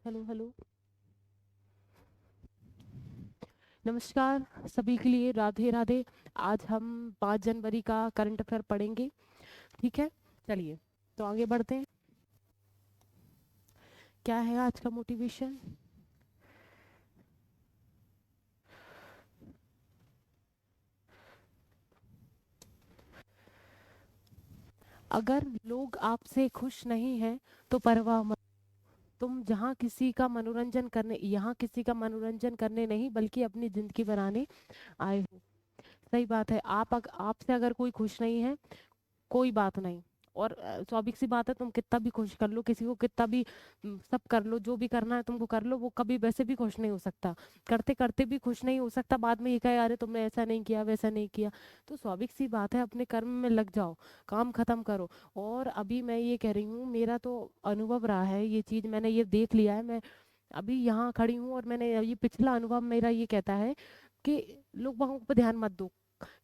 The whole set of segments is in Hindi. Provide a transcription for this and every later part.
Hello hello. नमस्कार सभी के लिए, राधे राधे। आज हम 5 जनवरी का करंट अफेयर पढ़ेंगे। ठीक है, चलिए तो आगे बढ़ते हैं। क्या है आज का मोटिवेशन? अगर लोग आपसे खुश नहीं हैं तो परवाह मत। तुम जहाँ किसी का मनोरंजन करने, यहाँ किसी का मनोरंजन करने नहीं बल्कि अपनी जिंदगी बनाने आए हो। सही बात है। आपसे अगर कोई खुश नहीं है, कोई बात नहीं। और स्वाभाविक सी बात है, तुम कितना भी खुश कर लो किसी को, कितना भी सब कर लो, जो भी करना है तुमको कर लो, वो कभी वैसे भी खुश नहीं हो सकता। करते करते भी खुश नहीं हो सकता, बाद में ये कहे अरे तुमने ऐसा नहीं किया वैसा नहीं किया। तो स्वाभाविक सी बात है, अपने कर्म में लग जाओ, काम खत्म करो। और अभी मैं ये कह रही हूँ, मेरा तो अनुभव रहा है, ये चीज़ मैंने ये देख लिया है। मैं अभी यहाँ खड़ी हूँ और मैंने ये पिछला अनुभव मेरा ये कहता है कि लोगों पर ध्यान मत दो।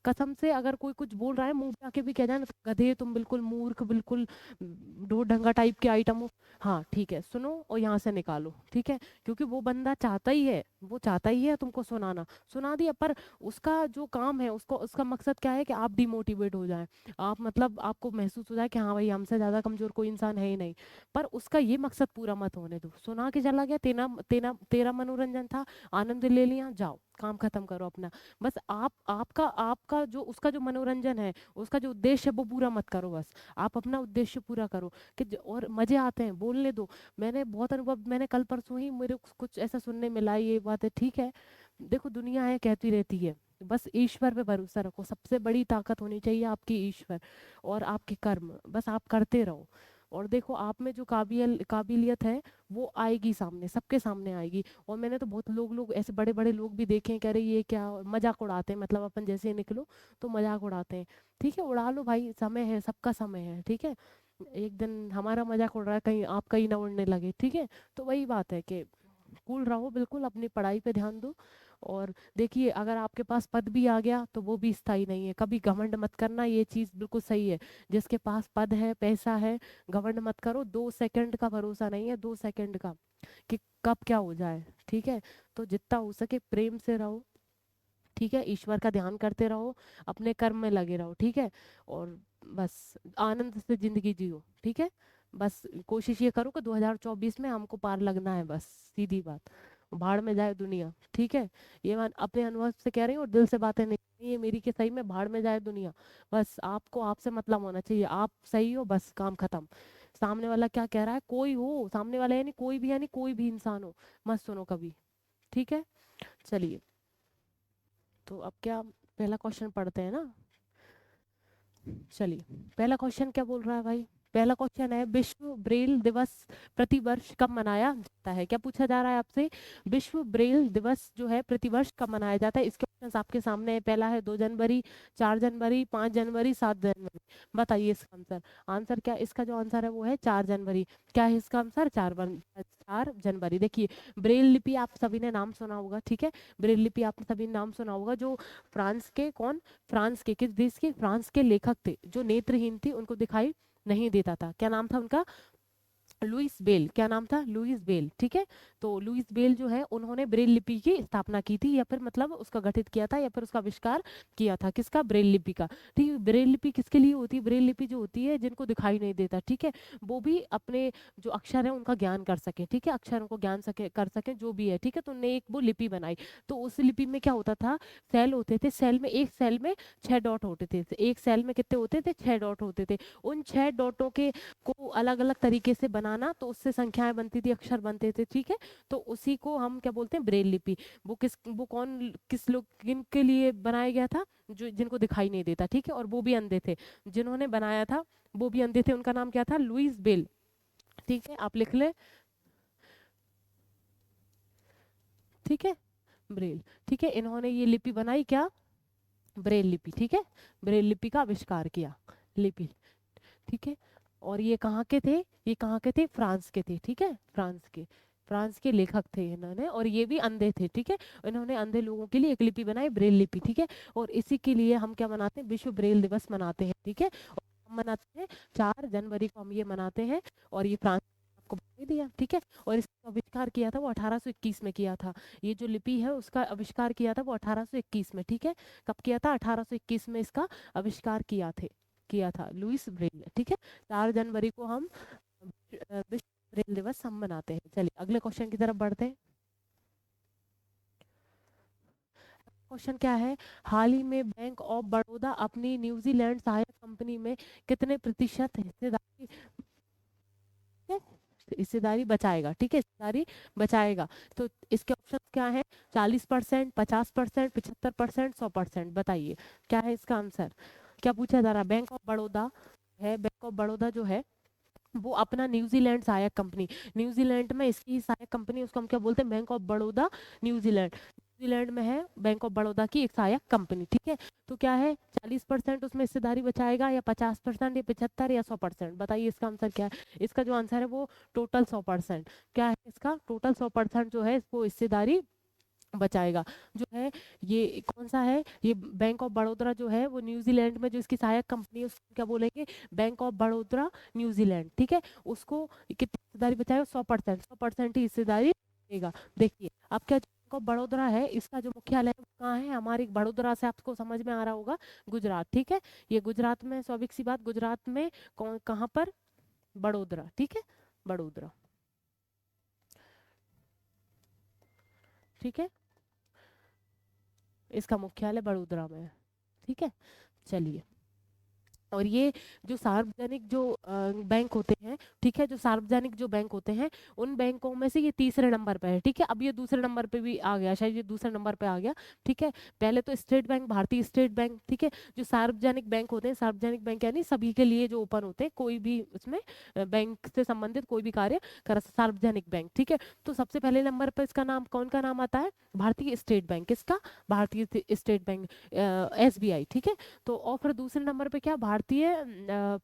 कसम से, अगर कोई कुछ बोल रहा है मुंह पे आके भी कह जाए ना, गधे तुम, बिल्कुल मूर्ख, बिल्कुल दो ढंगा टाइप के आइटम हो। हाँ ठीक है, सुनो और यहाँ से निकालो। ठीक है, क्योंकि वो बंदा चाहता ही है, वो चाहता ही है तुमको सुनाना। सुना दिया, पर उसका जो काम है, उसको उसका मकसद क्या है कि आप डिमोटिवेट हो जाए। आप मतलब आपको महसूस हो जाए कि हाँ भाई, हमसे ज्यादा कमजोर कोई इंसान है ही नहीं। पर उसका ये मकसद पूरा मत होने दो। सुना के चला गया, तेरा तेरा तेरा मनोरंजन था, आनंद ले लिया, जाओ काम खत्म करो अपना। बस आप आपका आपका जो उसका जो मनोरंजन है, उसका जो उद्देश्य है वो पूरा मत करो। बस आप अपना उद्देश्य पूरा करो कि और मजे आते हैं, बोलने दो। मैंने बहुत अनुभव, मैंने कल परसों ही मेरे को कुछ ऐसा सुनने मिला, ये बात है। ठीक है, देखो दुनिया है कहती रहती है, बस ईश्वर पे भरोसा रखो। सबसे बड़ी ताकत होनी चाहिए आपकी ईश्वर और आपके कर्म, बस आप करते रहो। और देखो आप में जो काबिलियत है वो आएगी सामने, सबके सामने आएगी। और मैंने तो बहुत लोग ऐसे बड़े बड़े लोग भी देखे हैं, कह रहे ये क्या, मजाक उड़ाते हैं, मतलब अपन जैसे ही निकलो तो मजाक उड़ाते हैं। ठीक है, उड़ा लो भाई, समय है, सबका समय है। ठीक है, एक दिन हमारा मजाक उड़ रहा है, कहीं आपका ही ना उड़ने लगे। ठीक है, तो वही बात है कि कूल रहो, बिल्कुल अपनी पढ़ाई पे ध्यान दो। और देखिए, अगर आपके पास पद भी आ गया तो वो भी स्थायी नहीं है, कभी घमंड मत करना, ये चीज़ बिल्कुल सही है। जिसके पास पद है, पैसा है, घमंड मत करो। 2 सेकंड का भरोसा नहीं है, 2 सेकंड का, कि कब क्या हो जाए। ठीक है, तो जितना हो सके प्रेम से रहो। ठीक है, ईश्वर का ध्यान करते रहो, अपने कर्म में लगे रहो। ठीक है, और बस आनंद से जिंदगी जियो। ठीक है, बस कोशिश ये करो कि 2024 में हमको पार लगना है, बस सीधी बात। भाड़ में जाए दुनिया। ठीक है, ये मैं अपने अनुभव से कह रही हूँ और दिल से बातें नहीं, ये मेरी के सही में, भाड़ में जाए दुनिया। बस आपको आपसे मतलब होना चाहिए, आप सही हो, बस काम खत्म। सामने वाला क्या कह रहा है, कोई हो सामने वाला, यानी कोई भी, यानी कोई भी इंसान हो, मत सुनो कभी। ठीक है, चलिए तो अब क्या, पहला क्वेश्चन पढ़ते हैं ना। चलिए, पहला क्वेश्चन क्या बोल रहा है भाई? पहला क्वेश्चन है, विश्व ब्रेल दिवस प्रतिवर्ष कब मनाया जाता है? क्या पूछा जा रहा है आपसे? विश्व ब्रेल दिवस जो है प्रतिवर्ष कब मनाया जाता है? इसके ऑप्शन आपके सामने है। पहला है 2 जनवरी, 4 जनवरी, 5 जनवरी, 7 जनवरी। बताइए इसका आंसर। आंसर क्या, इसका जो आंसर है वो है 4 जनवरी। क्या है इसका आंसर? 4 जनवरी। देखिए, ब्रेल लिपि आप सभी ने नाम सुना होगा। ठीक है, ब्रेल लिपि आपने सभी ने नाम सुना होगा। जो फ्रांस के, कौन, फ्रांस के किस देश के, फ्रांस के लेखक थे, जो नेत्रहीन थी, उनको दिखाई नहीं देता था। क्या नाम था उनका? Louis Bell. क्या नाम था? Louis Bell. ठीक है, तो लुइस बेल जो है, उन्होंने ब्रेल लिपि की स्थापना की थी, या फिर मतलब उसका गठित किया था, या फिर उसका आविष्कार किया था। किसका? ब्रेल लिपि का। ठीक है, ब्रेल लिपि किसके लिए होती है? ब्रेल लिपि जो होती है, जिनको दिखाई नहीं देता। ठीक है, वो भी अपने जो अक्षर है उनका ज्ञान कर सके। ठीक है, अक्षरों को ज्ञान सके, कर सके जो भी है। ठीक है, तो उनने एक वो लिपि बनाई। तो उस लिपि में क्या होता था, सेल होते थे, सेल में, एक सेल में 6 डॉट होते थे। एक सेल में कितने होते थे? 6 डॉट होते थे। उन 6 डॉटों के को अलग अलग तरीके से बनाना, तो उससे संख्याएं बनती थी, अक्षर बनते थे। ठीक है, तो उसी को हम क्या बोलते हैं? ब्रेल लिपि। वो कौन, किस लोग, किन के लिए बनाया गया था? जो जिनको दिखाई नहीं देता। ठीक है, और वो भी अंधे थे, जिन्होंने बनाया था वो भी अंधे थे। उनका नाम क्या था? Louis Bell. ठीक है, आप लिख ले। ठीक है, ब्रेल। ठीक है, इन्होंने ये लिपि बनाई, क्या? ब्रेल लिपि। ठीक है, ब्रेल लिपि का आविष्कार किया, लिपि। ठीक है, और ये कहाँ के थे? ये कहाँ के थे? फ्रांस के थे। ठीक है, फ्रांस के, फ्रांस के लेखक थे इन्होंने, और ये भी अंधे थे। ठीक है, इन्होंने अंधे लोगों के लिए एक लिपि बनाई, ब्रेल लिपि। ठीक है, और इसी के लिए हम क्या मनाते हैं? विश्व ब्रेल दिवस मनाते हैं। ठीक है, और हम मनाते हैं 4 जनवरी को, हम ये मनाते हैं। और ये फ्रांस आपको बता ही दिया, ठीक है। और इसका आविष्कार किया था वो 1821 में किया था। ये जो लिपि है उसका आविष्कार किया था वो 1821 में, ठीक है। कब किया था? 1821 में इसका आविष्कार किया था लुईस ब्रेल ने, ठीक है। 4 जनवरी को हम विश्व ब्रेल दिवस हम मनाते हैं। चलिए अगले क्वेश्चन की तरफ बढ़ते हैं। क्वेश्चन क्या है? हाल ही में बैंक ऑफ बड़ौदा अपनी न्यूजीलैंड सहायक कंपनी में कितने प्रतिशत हिस्सेदारी बचाएगा, ठीक है, हिस्सेदारी बचाएगा। तो इसके ऑप्शन क्या है? 40%, 50%, 75%, 100%। बताइए क्या है इसका आंसर। क्या पूछा जा रहा? बैंक ऑफ बड़ौदा है, बैंक ऑफ बड़ौदा जो है वो अपना न्यूजीलैंड सहायक कंपनी, न्यूजीलैंड में इसकी ही सहायक कंपनी, उसको हम क्या बोलते हैं? Bank of Baroda New Zealand, New Zealand में है बैंक ऑफ बड़ौदा की एक सहायक कंपनी, ठीक है। तो क्या है? 40% उसमें हिस्सेदारी बचाएगा, या 50%, या 75, या 100%? बताइए इसका आंसर क्या है। इसका जो आंसर है वो टोटल 100%। क्या है इसका? टोटल 100% जो है वो हिस्सेदारी बचाएगा। जो है ये कौन सा है? ये बैंक ऑफ बड़ौदा जो है वो न्यूजीलैंड में जो इसकी सहायक कंपनी है उसको क्या बोलेंगे? बैंक ऑफ बड़ौदा न्यूजीलैंड, ठीक है। उसको कितनी हिस्सेदारी बचाएगा? 100%, 100% ही हिस्सेदारी देगा। देखिए अब क्या, बैंक ऑफ बड़ौदा है इसका जो मुख्यालय है वो कहाँ है? हमारे बड़ौदा से आपको समझ में आ रहा होगा, गुजरात, ठीक है। ये गुजरात में, स्वाभाविक सी बात, गुजरात में कौन, कहाँ पर? बड़ौदा, ठीक है, बड़ौदा, ठीक है। इसका मुख्यालय बड़ौदा में है, ठीक है। चलिए, और ये जो सार्वजनिक जो बैंक होते हैं, ठीक है, जो सार्वजनिक जो बैंक होते हैं उन बैंकों में से ये तीसरे नंबर पे है, ठीक है। अब ये दूसरे नंबर पे भी आ गया, शायद ये दूसरे नंबर पे आ गया, ठीक है। पहले तो स्टेट बैंक, भारतीय स्टेट बैंक, ठीक है। जो सार्वजनिक बैंक होते हैं, सार्वजनिक बैंक यानी सभी के लिए जो ओपन होते हैं, कोई भी उसमें बैंक से संबंधित कोई भी कार्य कर, सार्वजनिक बैंक, ठीक है। तो सबसे पहले नंबर पर इसका नाम, कौन का नाम आता है? भारतीय स्टेट बैंक। किसका? भारतीय स्टेट बैंक, SBI, ठीक है। तो और फिर दूसरे नंबर पे क्या? भारतीय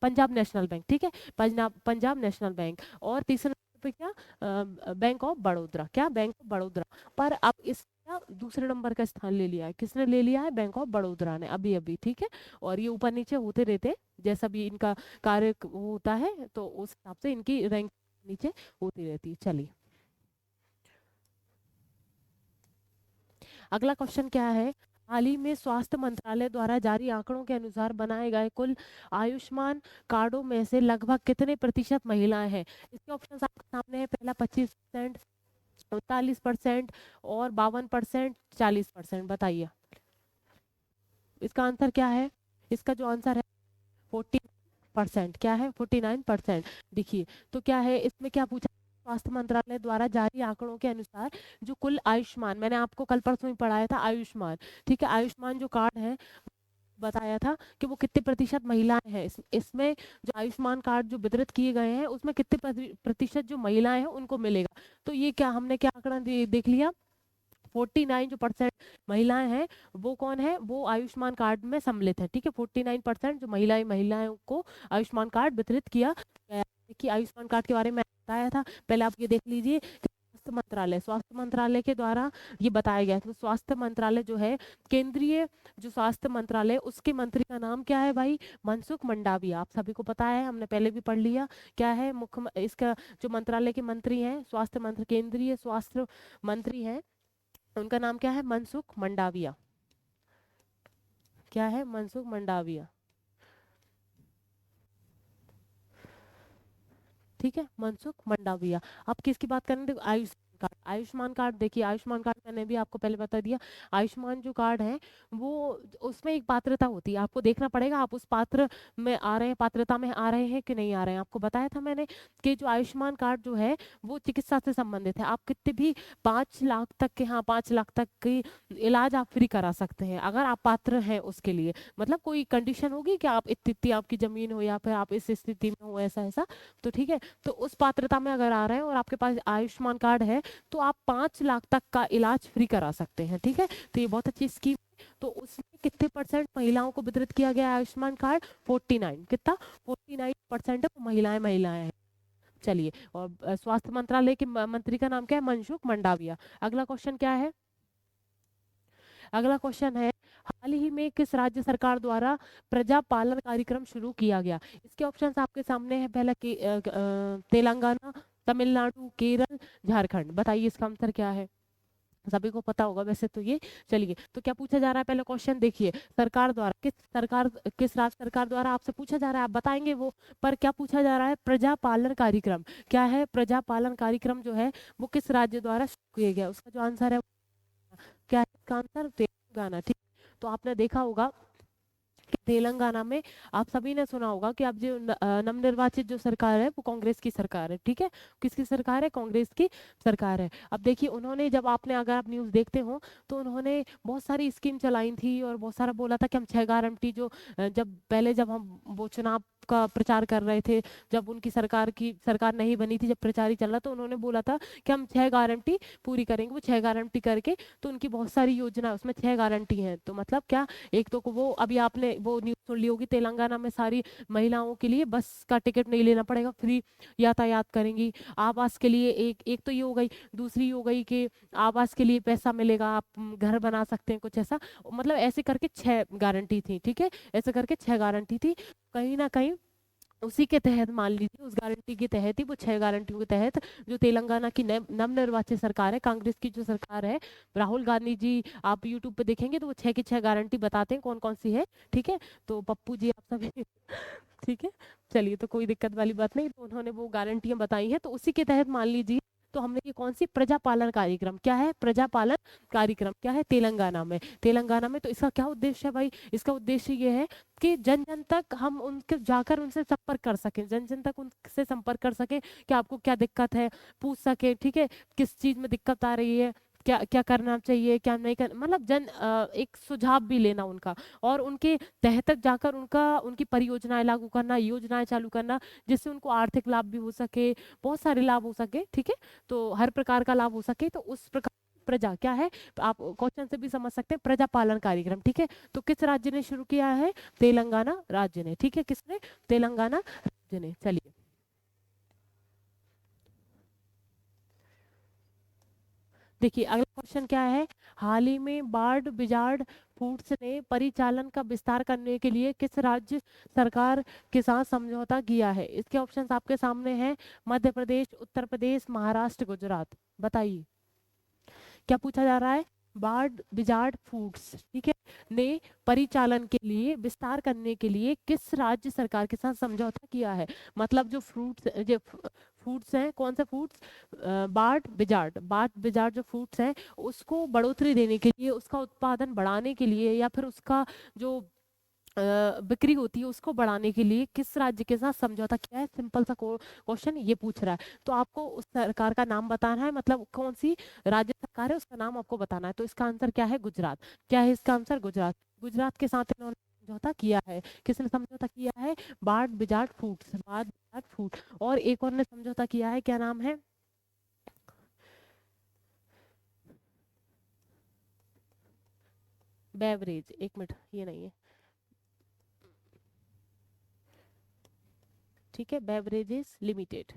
पंजाब नेशनल बैंक, ठीक है, पंजाब पंजाब नेशनल बैंक। और तीसरे नंबर पे क्या? Bank of Baroda. क्या? Bank of Baroda. पर अब इस दूसरे नंबर का स्थान ले लिया है, किसने ले लिया है? बैंक ऑफ बड़ौदा ने, अभी अभी, ठीक है। और ये ऊपर नीचे होते रहते हैं, जैसा भी इनका कार्य होता है तो उस हिसाब से इनकी रैंक नीचे होती रहती है। चलिए अगला क्वेश्चन क्या है? हाल ही में स्वास्थ्य मंत्रालय द्वारा जारी आंकड़ों के अनुसार बनाए गए कुल आयुष्मान कार्डों में से लगभग कितने प्रतिशत महिलाएं हैं? इसके ऑप्शन आपके सामने है। पहला 25%, 49%, और 52%, 40%। बताइए इसका आंसर क्या है। इसका जो आंसर है 49%। क्या है? 49%। देखिए तो क्या है इसमें, क्या पूछा? स्वास्थ्य मंत्रालय द्वारा जारी आंकड़ों के अनुसार जो कुल आयुष्मान, मैंने आपको कल परसों ही पढ़ाया था आयुष्मान, ठीक है, आयुष्मान जो कार्ड है बताया था कि वो कितने प्रतिशत महिलाएं हैं। इसमें जो आयुष्मान कार्ड जो वितरित किए गए हैं उसमें कितने प्रतिशत जो महिलाएं हैं उनको मिलेगा। तो ये क्या हमने क्या आंकड़ा देख लिया? 49 जो परसेंट महिलाएं हैं वो कौन है? वो आयुष्मान कार्ड में सम्मिलित है, ठीक है। 49% जो महिलाएं को आयुष्मान कार्ड वितरित किया गया। देखिए आयुष्मान कार्ड के बारे में बताया था, पहले आप ये देख लीजिए कि स्वास्थ्य मंत्रालय के द्वारा ये बताया गया। तो स्वास्थ्य मंत्रालय जो है, केंद्रीय जो स्वास्थ्य मंत्रालय, उसके मंत्री का नाम क्या है भाई? मनसुख मंडाविया। आप सभी को पता है, हमने पहले भी पढ़ लिया। क्या है मुख्य इसका जो मंत्रालय के मंत्री हैं, स्वास्थ्य मंत्री, केंद्रीय स्वास्थ्य मंत्री हैं, उनका नाम क्या है? मनसुख मंडाविया। क्या है? मनसुख मंडाविया, ठीक है, मनसुख मंडाविया। अब किसकी बात करें? देखो आयुष्मान कार्ड, आयुष्मान कार्ड देखिए, आयुष्मान कार्ड मैंने भी आपको पहले बता दिया। आयुष्मान जो कार्ड है वो, उसमें एक पात्रता होती है, आपको देखना पड़ेगा आप उस पात्र में आ रहे हैं, पात्रता में आ रहे हैं कि नहीं आ रहे हैं। आपको बताया था मैंने कि जो आयुष्मान कार्ड जो है वो चिकित्सा से संबंधित है। आप कितने भी 5 लाख तक के, हाँ 5 लाख तक की इलाज आप फ्री करा सकते हैं अगर आप पात्र हैं उसके लिए। मतलब कोई कंडीशन होगी कि आप इतनी आपकी जमीन हो, या फिर आप इस स्थिति में हो, ऐसा ऐसा, तो ठीक है। तो उस पात्रता में अगर आ रहे हैं और आपके पास आयुष्मान कार्ड है तो आप 5 लाख तक का इलाज फ्री करा सकते हैं, ठीक है। तो ये बहुत अच्छी स्कीम है। तो उसमें कितने परसेंट महिलाओं को वितरित किया गया है आयुष्मान कार्ड? 49। कितना? 49% महिलाएं हैं। चलिए, और स्वास्थ्य मंत्रालय के मंत्री का नाम क्या है? मनसुख मंडाविया। अगला क्वेश्चन क्या है? अगला क्वेश्चन है, हाल ही में किस राज्य सरकार द्वारा प्रजा पालन कार्यक्रम शुरू किया गया? इसके ऑप्शंस आपके सामने है। पहला तेलंगाना, तमिलनाडु, केरल, झारखंड। बताइए इसका आंसर क्या है? सभी को पता होगा वैसे तो ये। चलिए, तो क्या पूछा जा रहा है पहले क्वेश्चन देखिए, सरकार द्वारा किस राज्य सरकार द्वारा आपसे पूछा जा रहा है, आप बताएंगे वो। पर क्या पूछा जा रहा है? प्रजा पालन कार्यक्रम। क्या है? प्रजा पालन कार्यक्रम जो है वो किस राज्य द्वारा शुरू किया गया? उसका जो आंसर है क्या है? इसका आंसर तेलंगाना। ठीक। तो आपने देखा होगा कि तेलंगाना में, आप सभी ने सुना होगा कि अब जो नवनिर्वाचित जो सरकार है वो कांग्रेस की सरकार है। ठीक है, किसकी सरकार है? कांग्रेस की सरकार है। अब देखिए उन्होंने, जब आपने, अगर आप न्यूज़ देखते हो तो उन्होंने बहुत सारी स्कीम चलाई थी और बहुत सारा बोला था कि हम 6 गारंटी जो जब पहले, जब हम वो चुनाव का प्रचार कर रहे थे, जब उनकी सरकार नहीं बनी थी, जब प्रचार ही चल रहा, तो उन्होंने बोला था कि हम 6 गारंटी पूरी करेंगे। वो 6 गारंटी करके, तो उनकी बहुत सारी योजना, उसमें 6 गारंटी हैं। तो मतलब क्या, एक तो वो अभी आपने वो न्यूज़ सुन ली होगी, तेलंगाना में सारी महिलाओं के लिए बस का टिकट नहीं लेना पड़ेगा, फ्री यातायात करेंगी। आवास के लिए एक एक तो ये हो गई, दूसरी हो गई कि आवास के लिए पैसा मिलेगा, आप घर बना सकते हैं, कुछ ऐसा। मतलब ऐसे करके 6 गारंटी थी। ठीक है, ऐसे करके 6 गारंटी थी। कहीं ना कहीं उसी के तहत, मान लीजिए उस गारंटी के तहत ही, वो 6 गारंटियों के तहत जो तेलंगाना की नवनिर्वाचित सरकार है, कांग्रेस की जो सरकार है, राहुल गांधी जी, आप यूट्यूब पे देखेंगे तो वो 6 की 6 गारंटी बताते हैं कौन कौन सी है। ठीक है, तो पप्पू जी आप सभी ठीक है, चलिए, तो कोई दिक्कत वाली बात नहीं। तो उन्होंने वो गारंटियां बताई हैं, तो उसी के तहत मान लीजिए, तो हमने ये कौन सी प्रजा पालन कार्यक्रम, क्या है? प्रजा पालन कार्यक्रम क्या है? तेलंगाना में तो इसका क्या उद्देश्य है भाई? इसका उद्देश्य ये है कि जन जन तक हम उनके जाकर उनसे संपर्क कर सकें, जन जन तक उनसे संपर्क कर सकें कि आपको क्या दिक्कत है, पूछ सके। ठीक है, किस चीज में दिक्कत आ रही है, क्या क्या करना चाहिए, क्या नहीं करना, मतलब एक सुझाव भी लेना उनका, और उनके तह तक जाकर उनकी परियोजनाएं लागू करना, योजनाएं चालू करना, जिससे उनको आर्थिक लाभ भी हो सके, बहुत सारे लाभ हो सके। ठीक है, तो हर प्रकार का लाभ हो सके, तो उस प्रकार प्रजा क्या है, आप क्वेश्चन से भी समझ सकते हैं, प्रजा पालन कार्यक्रम। ठीक है, तो किस राज्य ने शुरू किया है? तेलंगाना राज्य ने। ठीक है, किसने? तेलंगाना राज्य ने। चलिए, देखिए अगला क्वेश्चन क्या है? हाल ही में बार्ड बिजार्ड फूड्स ने परिचालन का विस्तार करने के लिए किस राज्य सरकार के साथ समझौता किया है? इसके ऑप्शंस आपके सामने हैं, मध्य प्रदेश, उत्तर प्रदेश, महाराष्ट्र, गुजरात। बताइए क्या पूछा जा रहा है? बार्ड बिजार्ड फूड्स, ठीक है, ने परिचालन के लिए, विस्तार करने के लिए किस राज्य सरकार के साथ समझौता किया है? मतलब जो फ्रूट्स, जो फूड्स हैं, कौन से फूड्स? बार्ड बिजार्ड जो फूड्स हैं, उसको बढ़ोतरी देने के लिए, उसका उत्पादन बढ़ाने के लिए, या फिर उसका जो बिक्री होती है उसको बढ़ाने के लिए किस राज्य के साथ समझौता किया है? सिंपल सा क्वेश्चन ये पूछ रहा है। तो आपको उस सरकार का नाम बताना है, मतलब कौन सी राज्य सरकार है उसका नाम आपको बताना है। तो इसका आंसर क्या है? गुजरात। क्या है इसका आंसर? गुजरात। गुजरात के साथ इन्होंने समझौता किया है। किसने समझौता किया है? बार्ड बिजार्ड फूड। और एक और ने समझौता किया है, क्या नाम है? बेवरेज, एक मिनट, ये नहीं है। ठीक है, बेवरेजेस लिमिटेड।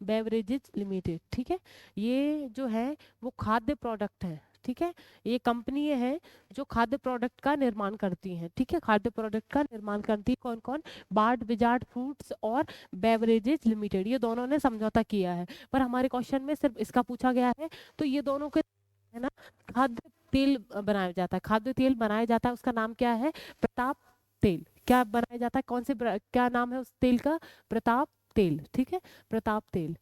Beverages limited. ठीक है, ये जो है वो खाद्य प्रोडक्ट है। ठीक है, ये कंपनी है जो खाद्य प्रोडक्ट का निर्माण करती है। ठीक है, खाद्य प्रोडक्ट का निर्माण करती है। कौन कौन? बार्ड बिजार्ड फूड्स और बेवरेजेज लिमिटेड, ये दोनों ने समझौता किया है। पर हमारे क्वेश्चन में सिर्फ इसका पूछा गया है, तो ये दोनों के, है ना, खाद्य तेल बनाया जाता है, खाद्य तेल बनाया जाता है, उसका नाम क्या है? प्रताप तेल। क्या बनाया जाता है? क्या नाम है उस तेल का? प्रताप तेल। ठीक है, प्रताप तेल।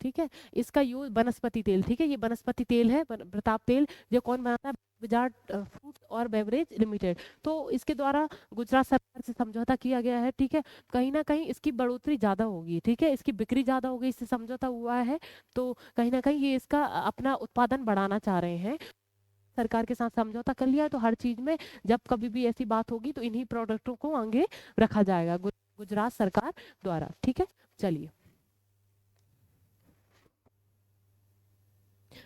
ठीक है, इसका यूज वनस्पति तेल। ठीक है, ये वनस्पति तेल है, प्रताप तेल। ये कौन बनाता है? गुजरात फूड्स और बेवरेज लिमिटेड। तो इसके द्वारा गुजरात सरकार से समझौता किया गया है। ठीक है, कहीं ना कहीं इसकी बढ़ोतरी ज्यादा होगी। ठीक है, इसकी बिक्री ज्यादा होगी, इससे समझौता हुआ है। तो कहीं ना कहीं ये इसका अपना उत्पादन बढ़ाना चाह रहे हैं। सरकार के साथ समझौता कर लिया है, तो हर चीज में जब कभी भी ऐसी बात होगी तो इन्हीं प्रोडक्टों को आगे रखा जाएगा गुजरात सरकार द्वारा। ठीक है, चलिए,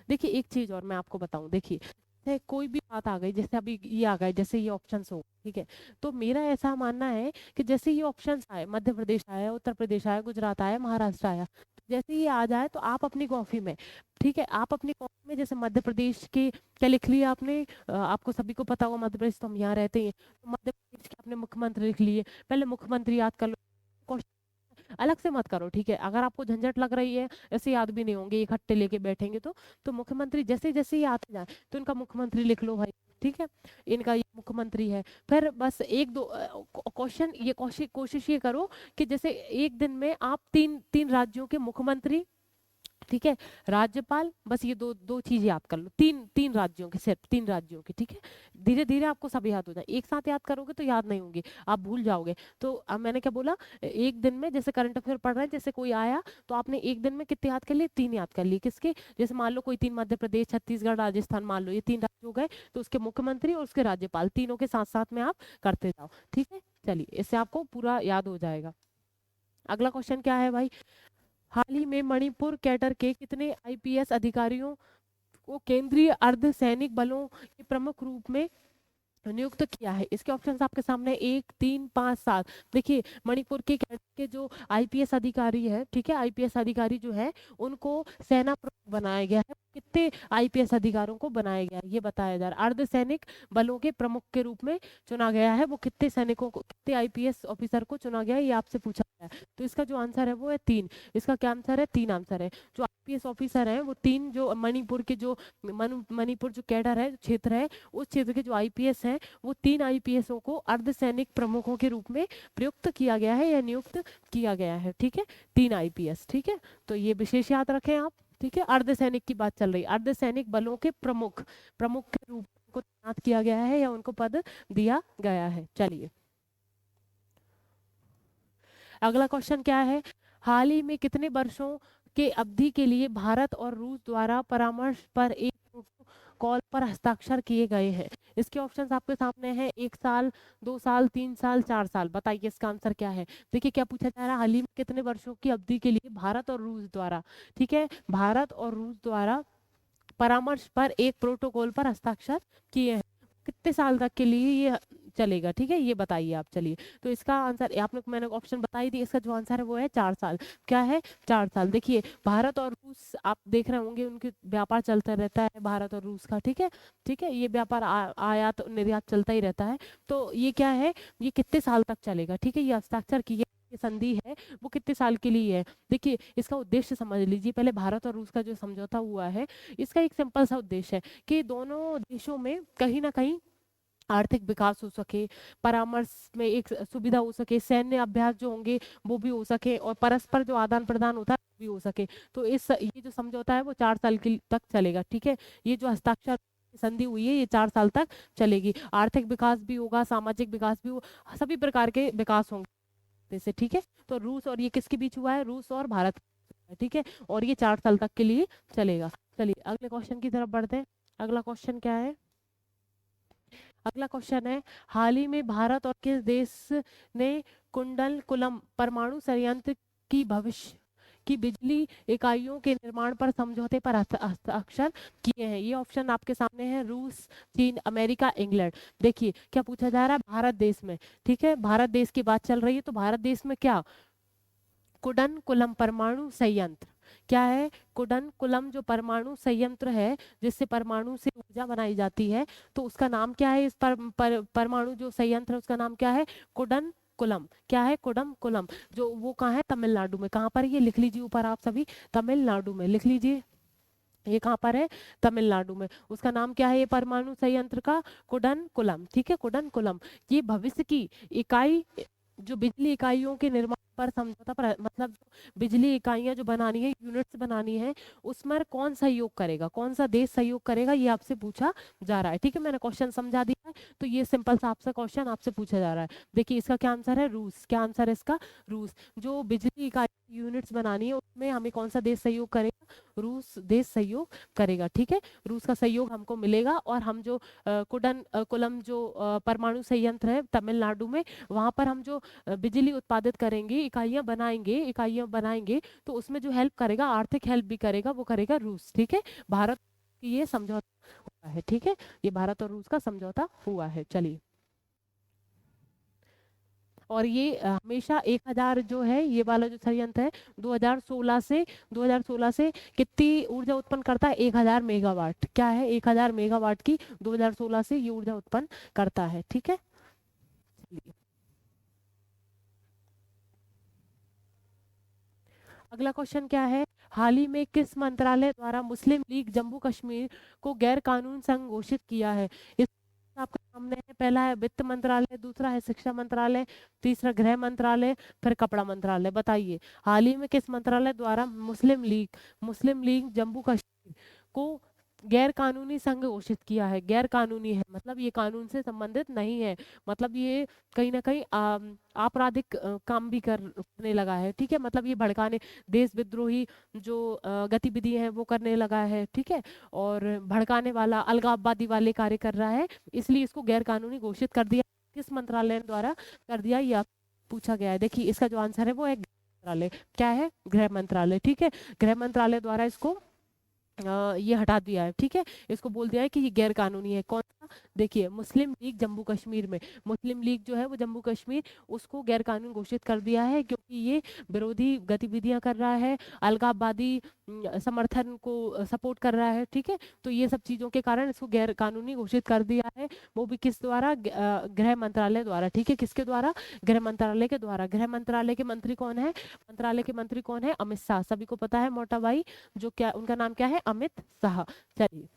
देखिए एक चीज और मैं आपको बताऊं, देखिए जैसे कोई भी बात आ गई, जैसे अभी ये आ गए, जैसे ये ऑप्शंस हो, ठीक है, तो मेरा ऐसा मानना है कि जैसे ये ऑप्शंस आए, मध्य प्रदेश आया, उत्तर प्रदेश आया, गुजरात आया, महाराष्ट्र आया, तो जैसे ये आ जाए तो आप अपनी कॉफी में, ठीक है, आप अपनी कॉफी में जैसे मध्य प्रदेश के क्या लिख लिया आपने, आपको सभी को पता होगा, मध्य प्रदेश तो हम यहाँ रहते हैं, तो मध्य के आपने मुख्यमंत्री लिख लिए, पहले मुख्यमंत्री याद कर लो, क्वेश्चन अलग से मत करो, ठीक है। अगर आपको झंझट लग रही है, ऐसे याद भी नहीं होंगे इकट्ठे लेके बैठेंगे तो मुख्यमंत्री जैसे जैसे ही आते जाए तो इनका मुख्यमंत्री लिख लो भाई, ठीक है। इनका ये मुख्यमंत्री है। फिर बस एक दो क्वेश्चन, ये कोशिश ये करो कि जैसे एक दिन में आप तीन तीन राज्यों के मुख्यमंत्री, ठीक है, राज्यपाल, बस ये दो दो चीज याद कर लो, तीन तीन राज्यों की, सिर्फ तीन राज्यों की, ठीक है। धीरे धीरे आपको सब याद हो जाए, एक साथ याद करोगे तो याद नहीं होंगे, आप भूल जाओगे। तो अब मैंने क्या बोला, एक दिन में जैसे करंट अफेयर पढ़ रहे हैं, जैसे कोई आया तो आपने एक दिन में कितने याद कर लिए, तीन याद कर लिए, किसके, जैसे मान लो कोई तीन, मध्य प्रदेश, छत्तीसगढ़, राजस्थान, मान लो ये तीन राज्य हो गए, तो उसके मुख्यमंत्री और उसके राज्यपाल तीनों के साथ साथ में आप करते जाओ, ठीक है। चलिए, इससे आपको पूरा याद हो जाएगा। अगला क्वेश्चन क्या है भाई, हाल ही में मणिपुर कैडर के कितने आईपीएस अधिकारियों को केंद्रीय अर्धसैनिक बलों के प्रमुख रूप में नियुक्त किया है? इसके ऑप्शंस आपके सामने 1, 3, 5, 7। देखिए, मणिपुर के कैडर के जो आईपीएस अधिकारी है, ठीक है, आईपीएस अधिकारी जो है उनको सेना प्रमुख बनाया गया है। कितने आईपीएस अधिकारियों को बनाया गया है ये बताया जा रहा है। अर्धसैनिक बलों के प्रमुख के रूप में चुना गया है, वो कितने सैनिकों को, कितने आईपीएस ऑफिसर को चुना गया है, ये आपसे पूछा गया है। तो इसका जो आंसर है वो है 3। इसका क्या आंसर है, 3 आंसर है। जो आईपीएस ऑफिसर है वो 3, जो मणिपुर के जो मणिपुर जो कैडर है, जो क्षेत्र है, उस क्षेत्र के जो आईपीएस हैं, वो 3 आईपीएसओ को अर्धसैनिक प्रमुखों के रूप में प्रयुक्त किया गया है या नियुक्त किया गया है, ठीक है। 3 आईपीएस, ठीक है। तो ये विशेष याद रखें आप, ठीक है। अर्धसैनिक की बात चल रही है, अर्धसैनिक बलों के प्रमुख प्रमुख के रूप में उनको तैनात किया गया है या उनको पद दिया गया है। चलिए, अगला क्वेश्चन क्या है, हाल ही में कितने वर्षों के अवधि के लिए भारत और रूस द्वारा परामर्श पर एक प्रोटोकॉल पर हस्ताक्षर किए गए हैं? इसके ऑप्शंस आपके सामने हैं, 1 साल, 2 साल, 3 साल, 4 साल। बताइए इसका आंसर क्या है। देखिए, क्या पूछा जा रहा है, हाल ही में कितने वर्षों की अवधि के लिए भारत और रूस द्वारा, ठीक है, भारत और रूस द्वारा परामर्श पर एक प्रोटोकॉल पर हस्ताक्षर किए हैं, कितने साल तक के लिए ये चलेगा, ठीक है, ये बताइए आप। चलिए, तो इसका आंसर आपने, मैंने ऑप्शन बताई दी, इसका जो आंसर है वो है 4 साल। क्या है, 4 साल। देखिए, भारत और रूस आप देख रहे होंगे, उनके व्यापार चलता रहता है भारत और रूस का, ठीक है, ठीक है। ये व्यापार आयात निर्यात चलता ही रहता है। तो ये क्या है, ये कितने साल तक चलेगा, ठीक है, ये हस्ताक्षर किए, ये संधि है वो कितने साल के लिए है। देखिए, इसका उद्देश्य समझ लीजिए, पहले भारत और रूस का जो समझौता हुआ है, इसका एक सिंपल सा उद्देश्य है कि दोनों देशों में कहीं ना कहीं आर्थिक विकास हो सके, परामर्श में एक सुविधा हो सके, सैन्य अभ्यास जो होंगे वो भी हो सके, और परस्पर जो आदान प्रदान होता है वो भी हो सके। तो ये जो समझौता है वो 4 साल के तक चलेगा, ठीक है। ये जो हस्ताक्षर संधि हुई है ये 4 साल तक चलेगी। आर्थिक विकास भी होगा, सामाजिक विकास भी हो, सभी प्रकार के विकास होंगे से, ठीक है। तो रूस और ये किसके बीच हुआ है, रूस और भारत के बीच हुआ है, ठीक है। और ये 4 साल तक के लिए चलेगा। चलिए, अगले क्वेश्चन की तरफ बढ़ते हैं। अगला क्वेश्चन क्या है, अगला क्वेश्चन है, हाल ही में भारत और किस देश ने कुंडलकुलम परमाणु संयंत्र की भविष्य की बिजली इकाइयों के निर्माण पर समझौते पर हस्ताक्षर किए हैं? ये ऑप्शन आपके सामने है, रूस, चीन, अमेरिका, इंग्लैंड। देखिए, क्या पूछा जा रहा है, भारत देश में, ठीक है, भारत देश की बात चल रही है, तो भारत देश में क्या, कुडनकुलम परमाणु संयंत्र, क्या है, कुडनकुलम जो परमाणु संयंत्र है जिससे परमाणु से ऊर्जा बनाई जाती है, तो उसका नाम क्या है, इस परमाणु जो संयंत्र है उसका नाम क्या है, कुडनकुलम। क्या है, कुडनकुलम। जो वो कहाँ है, तमिलनाडु में। कहाँ पर, ये लिख लीजिए ऊपर आप सभी, तमिलनाडु में लिख लीजिए, ये कहाँ पर है, तमिलनाडु में। उसका नाम क्या है, ये परमाणु संयंत्र का, कुडनकुलम, ठीक है, कुडनकुलम। ये भविष्य की इकाई, जो बिजली इकाइयों के निर्माण पर समझौता पर, मतलब बिजली इकाइयां जो बनानी है, यूनिट्स बनानी है, उसमें कौन सहयोग करेगा, कौन सा देश सहयोग करेगा, ये आपसे पूछा जा रहा है, ठीक है। मैंने क्वेश्चन समझा दिया है, तो ये सिंपल सा आपसे क्वेश्चन आपसे पूछा जा रहा है। देखिए, इसका क्या आंसर है, रूस। क्या आंसर है इसका, रूस। जो बिजली इकाई यूनिट्स बनानी है उसमें हमें कौन सा देश सहयोग करेगा, रूस देश सहयोग करेगा, ठीक है। रूस का सहयोग हमको मिलेगा, और हम जो कुलम जो परमाणु संयंत्र है तमिलनाडु में, वहां पर हम जो बिजली उत्पादित करेंगे, इकाइयां बनाएंगे, तो उसमें जो हेल्प करेगा, आर्थिक हेल्प भी करेगा, वो करेगा रूस, ठीक है। भारत की ये समझौता हुआ है, ठीक है, ये भारत और रूस का समझौता हुआ है। चलिए, और ये हमेशा 1000 जो है, ये वाला जो संयंत्र है 2016 से कितनी ऊर्जा उत्पन्न करता है, 1000 मेगावाट। क्या है, 1000 मेगावाट की 2016 से ये ऊर्जा उत्पन्न करता है, ठीक है। अगला क्वेश्चन क्या है, हाल ही में किस मंत्रालय द्वारा मुस्लिम लीग जम्मू कश्मीर को गैर कानून संघ घोषित किया है? इस आपके सामने है, पहला है वित्त मंत्रालय, दूसरा है शिक्षा मंत्रालय, तीसरा गृह मंत्रालय, फिर कपड़ा मंत्रालय। बताइए हाल ही में किस मंत्रालय द्वारा मुस्लिम लीग जम्मू कश्मीर को गैर कानूनी संघ घोषित किया है? गैर कानूनी है मतलब ये कानून से संबंधित नहीं है, मतलब ये कहीं ना कहीं आपराधिक काम भी करने लगा है, ठीक है, मतलब ये भड़काने, देश विद्रोही जो गतिविधि है वो करने लगा है, ठीक है, और भड़काने वाला अलगाववादी वाले कार्य कर रहा है, इसलिए इसको गैर कानूनी घोषित कर दिया। किस मंत्रालय द्वारा कर दिया ये पूछा गया है। देखिए इसका जो आंसर है वो है गृह मंत्रालय। क्या है? गृह मंत्रालय, ठीक है, गृह मंत्रालय द्वारा इसको ये हटा दिया है, ठीक है, इसको बोल दिया है कि ये गैर कानूनी है। कौन सा? देखिए मुस्लिम लीग जम्मू कश्मीर में, मुस्लिम लीग जो है वो जम्मू कश्मीर उसको गैर कानूनी घोषित कर दिया है क्योंकि ये विरोधी गतिविधियां कर रहा है, अलगाववादी समर्थन को सपोर्ट कर रहा है, ठीक है, तो ये सब चीजों के कारण इसको गैर कानूनी घोषित कर दिया है, वो भी किस द्वारा? गृह मंत्रालय द्वारा, ठीक है, किसके द्वारा? गृह मंत्रालय के द्वारा। गृह मंत्रालय के मंत्री कौन है? मंत्रालय के मंत्री कौन है? अमित शाह, सभी को पता है, मोटा भाई, जो क्या उनका नाम क्या है? अमित शाह। चलिए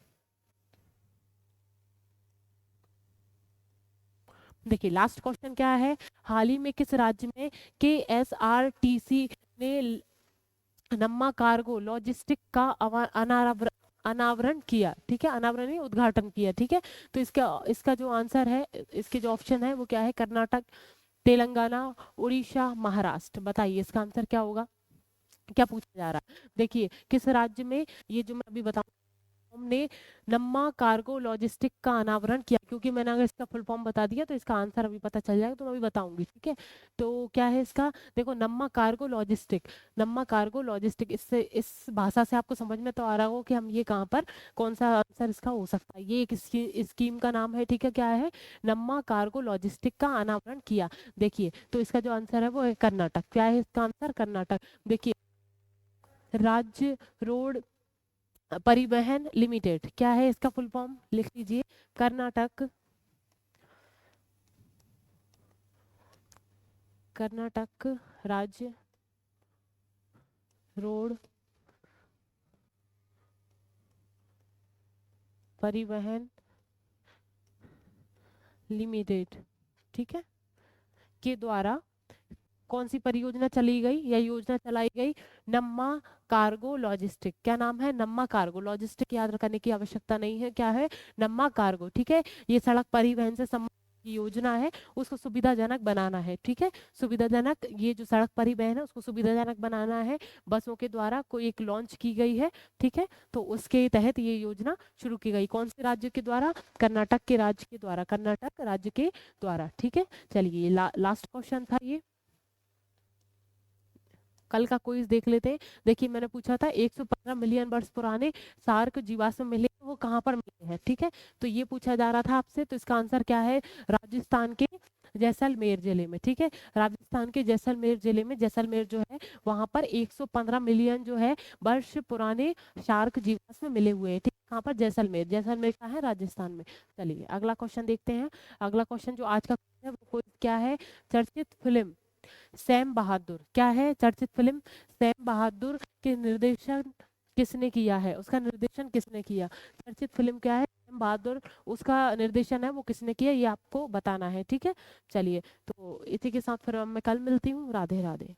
देखिए लास्ट क्वेश्चन क्या है, हाल ही में किस राज्य में KSRTC ने नम्मा कार्गो लॉजिस्टिक का अनावरण किया? ठीक है, अनावरण नहीं, उद्घाटन किया, ठीक है, तो इसका इसका जो आंसर है, इसके जो ऑप्शन है वो क्या है? कर्नाटक, तेलंगाना, उड़ीसा, महाराष्ट्र। बताइए इसका आंसर क्या होगा? क्या पूछा जा रहा है? देखिए किस राज्य में, ये जो मैं अभी बताऊं, हमने नम्मा कार्गो लॉजिस्टिक का अनावरण किया, क्योंकि मैंने अगर इसका फुल फॉर्म बता दिया तो इसका आंसर अभी पता चल जाएगा, तो मैं अभी बताऊंगी, ठीक है, तो क्या है इसका? देखो नम्मा कार्गो लॉजिस्टिक, नम्मा कार्गो लॉजिस्टिक, इससे इस भाषा से आपको समझ में तो आ रहा हो कि हम ये कहाँ पर, कौन सा आंसर इसका हो सकता है। ये एक स्कीम का नाम है, ठीक है, क्या है? नम्मा कार्गो लॉजिस्टिक का अनावरण किया। देखिए तो इसका जो आंसर है वो है कर्नाटक। क्या है इसका आंसर? कर्नाटक। देखिए राज्य रोड परिवहन लिमिटेड, क्या है इसका फुल फॉर्म? लिख लीजिए, कर्नाटक, कर्नाटक राज्य रोड परिवहन लिमिटेड, ठीक है, के द्वारा कौन सी परियोजना चली गई या योजना चलाई गई? नम्मा कार्गो लॉजिस्टिक। क्या नाम है? नम्मा कार्गो लॉजिस्टिक, याद रखने की आवश्यकता नहीं है, क्या है? नम्मा कार्गो, ठीक है, ये सड़क परिवहन से संबंधित की योजना है, उसको सुविधाजनक बनाना है, ठीक है, सुविधाजनक, ये जो सड़क परिवहन है उसको सुविधाजनक बनाना है, बसों के द्वारा कोई एक लॉन्च की गई है, ठीक है, तो उसके तहत ये योजना शुरू की गई। कौन से राज्य के द्वारा? कर्नाटक के राज्य के द्वारा, कर्नाटक राज्य के द्वारा, ठीक है। चलिए लास्ट क्वेश्चन था ये, कल का क्विज देख लेते हैं। देखिए मैंने पूछा था 115 मिलियन वर्ष पुराने सार्क जीवाश्म मिले, वो कहाँ पर मिले हैं, ठीक है, तो ये पूछा जा रहा था आपसे, तो इसका आंसर क्या है? राजस्थान के जैसलमेर जिले में, ठीक है, राजस्थान के जैसलमेर जिले में, जैसलमेर जो है वहां पर 115 मिलियन जो है वर्ष पुराने शार्क जीवाश्म मिले हुए हैं, ठीक है, कहाँ पर? जैसलमेर, जैसलमेर का है राजस्थान में। चलिए अगला क्वेश्चन देखते हैं। अगला क्वेश्चन जो आज का है वो क्या है? चर्चित फिल्म सैम बहादुर, क्या है? चर्चित फिल्म सैम बहादुर के निर्देशन किसने किया है? उसका निर्देशन किसने किया? चर्चित फिल्म क्या है? सैम बहादुर, उसका निर्देशन है वो किसने किया, ये आपको बताना है, ठीक है। चलिए तो इसी के साथ फिर मैं कल मिलती हूँ। राधे राधे।